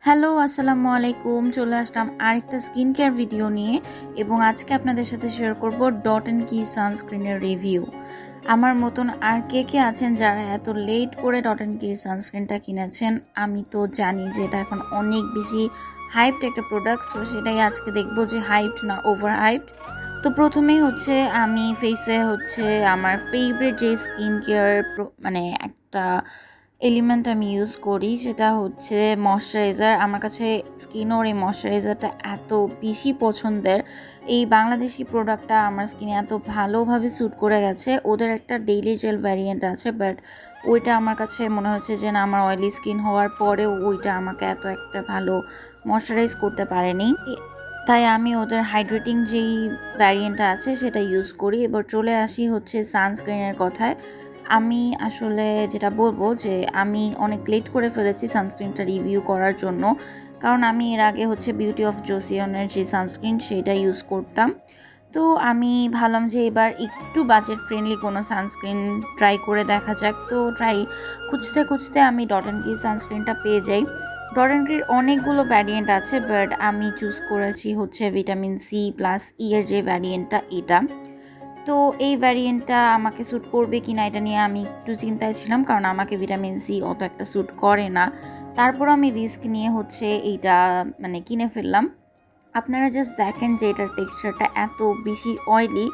Hello, আসসালামু আলাইকুম। চলে আসলাম আরেকটা স্কিন কেয়ার ভিডিও নিয়ে এবং আজকে আপনাদের সাথে শেয়ার করব ডট অ্যান্ড কি সানস্ক্রিনের রিভিউ। আমার মতন আর কে কে আছেন যারা এত লেট করে ডট অ্যান্ড কি সানস্ক্রিনটা কিনেছেন? আমি তো জানি যে এটা এখন অনেক বেশি হাইপড একটা প্রোডাক্ট, সো সেটাই আজকে দেখবো যে হাইপড না ওভার হাইপড। তো প্রথমেই হচ্ছে আমি ফেসে হচ্ছে আমার ফেভারিট যে স্কিন কেয়ার মানে একটা এলিমেন্ট আমি ইউজ করি, সেটা হচ্ছে ময়শ্চারাইজার। আমার কাছে স্কিনোর এই ময়শ্চারাইজারটা এত বেশি পছন্দের। এই বাংলাদেশি প্রোডাক্টটা আমার স্কিনে এত ভালোভাবে স্যুট করে গেছে। ওদের একটা ডেইলি জেল ভ্যারিয়েন্ট আছে, বাট ওইটা আমার কাছে মনে হচ্ছে যে না, আমার অয়েলি স্কিন হওয়ার পরেও ওইটা আমাকে এত একটা ভালো ময়শ্চারাইজ করতে পারেনি। তাই আমি ওদের হাইড্রেটিং যেই ভ্যারিয়েন্টটা আছে সেটা ইউজ করি। এবার চলে আসি হচ্ছে সানস্ক্রিনের কথায়। আমি আসলে যেটা বলবো যে আমি অনেক লেট করে ফেলেছি সানস্ক্রিনটা রিভিউ করার জন্য, কারণ আমি এর আগে হচ্ছে বিউটি অফ জোসিয়নের যে সানস্ক্রিন সেটা ইউজ করতাম। তো আমি ভাবলাম যে এবার একটু বাজেট ফ্রেন্ডলি কোনো সানস্ক্রিন ট্রাই করে দেখা যাক। তো খুঁজতে খুঁজতে আমি ডট অ্যান্ড কি সানস্ক্রিনটা পেয়ে যাই। ডট অ্যান্ড কির অনেকগুলো ভ্যারিয়েন্ট আছে, বাট আমি চুজ করেছি হচ্ছে ভিটামিন সি প্লাস ই এর যে ভ্যারিয়েন্টটা, এটা। তো এই ভ্যারিয়েন্টটা আমাকে স্যুট করবে কি না এটা নিয়ে আমি একটু চিন্তায় ছিলাম, কারণ আমাকে ভিটামিন সি অত একটা স্যুট করে না। তারপর আমি রিস্ক নিয়ে হচ্ছে এইটা কিনে ফেললাম। আপনারা জাস্ট দেখেন যে এটার টেক্সচারটা এত বেশি অয়েলি।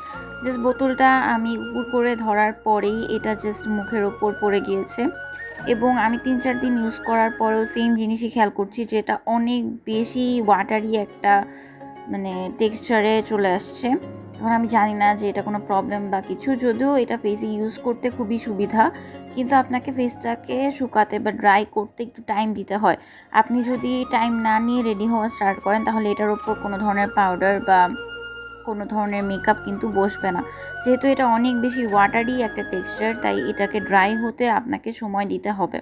জাস্ট বোতলটা আমি উপর করে ধরার পরেই এটা জাস্ট মুখের ওপর পড়ে গিয়েছে, এবং আমি 3-4 দিন ইউজ করার পরেও সেম জিনিসই খেয়াল করছি যে এটা অনেক বেশি ওয়াটারি একটা টেক্সচারে চলে আসছে। এখন আমি জানি না যে এটা কোনো প্রবলেম বা কিছু, যদিও এটা ফেসে ইউজ করতে খুবই সুবিধা, কিন্তু আপনাকে ফেসটাকে শুকাতে বা ড্রাই করতে একটু টাইম দিতে হয়। আপনি যদি টাইম না নিয়ে রেডি হওয়া স্টার্ট করেন তাহলে এটার ওপর কোনো ধরনের পাউডার বা কোনো ধরনের মেকআপ কিন্তু বসবে না। যেহেতু এটা অনেক বেশি ওয়াটারি একটা টেক্সচার, তাই এটাকে ড্রাই হতে আপনাকে সময় দিতে হবে।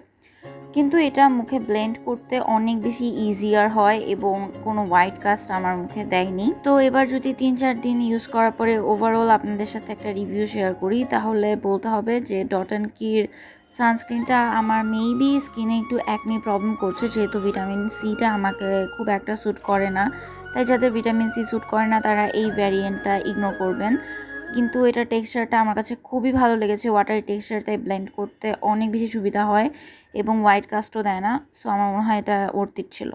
কিন্তু এটা মুখে ব্লেন্ড করতে অনেক বেশি ইজিয়ার হয় এবং কোনো হোয়াইট কাস্ট আমার মুখে দেয়নি। তো এবার যদি 3-4 দিন ইউজ করার পরে ওভারঅল আপনাদের সাথে একটা রিভিউ শেয়ার করি, তাহলে বলতে হবে যে ডট অ্যান্ড কির সানস্ক্রিনটা আমার মেবি স্কিনে একটু অ্যাকনি প্রবলেম করছে, যেহেতু ভিটামিন সিটা আমাকে খুব একটা স্যুট করে না। তাই যাদের ভিটামিন সি স্যুট করে না তারা এই ভ্যারিয়েন্টটা ইগনোর করবেন। কিন্তু এটা টেক্সচারটা আমার কাছে খুবই ভালো লেগেছে, ওয়াটারি টেক্সচার, তাই ব্লেন্ড করতে অনেক বেশি সুবিধা হয় এবং হোয়াইট কাস্টও দেয় না। সো আমার মনে হয় এটা ওর্থ ইট ছিল।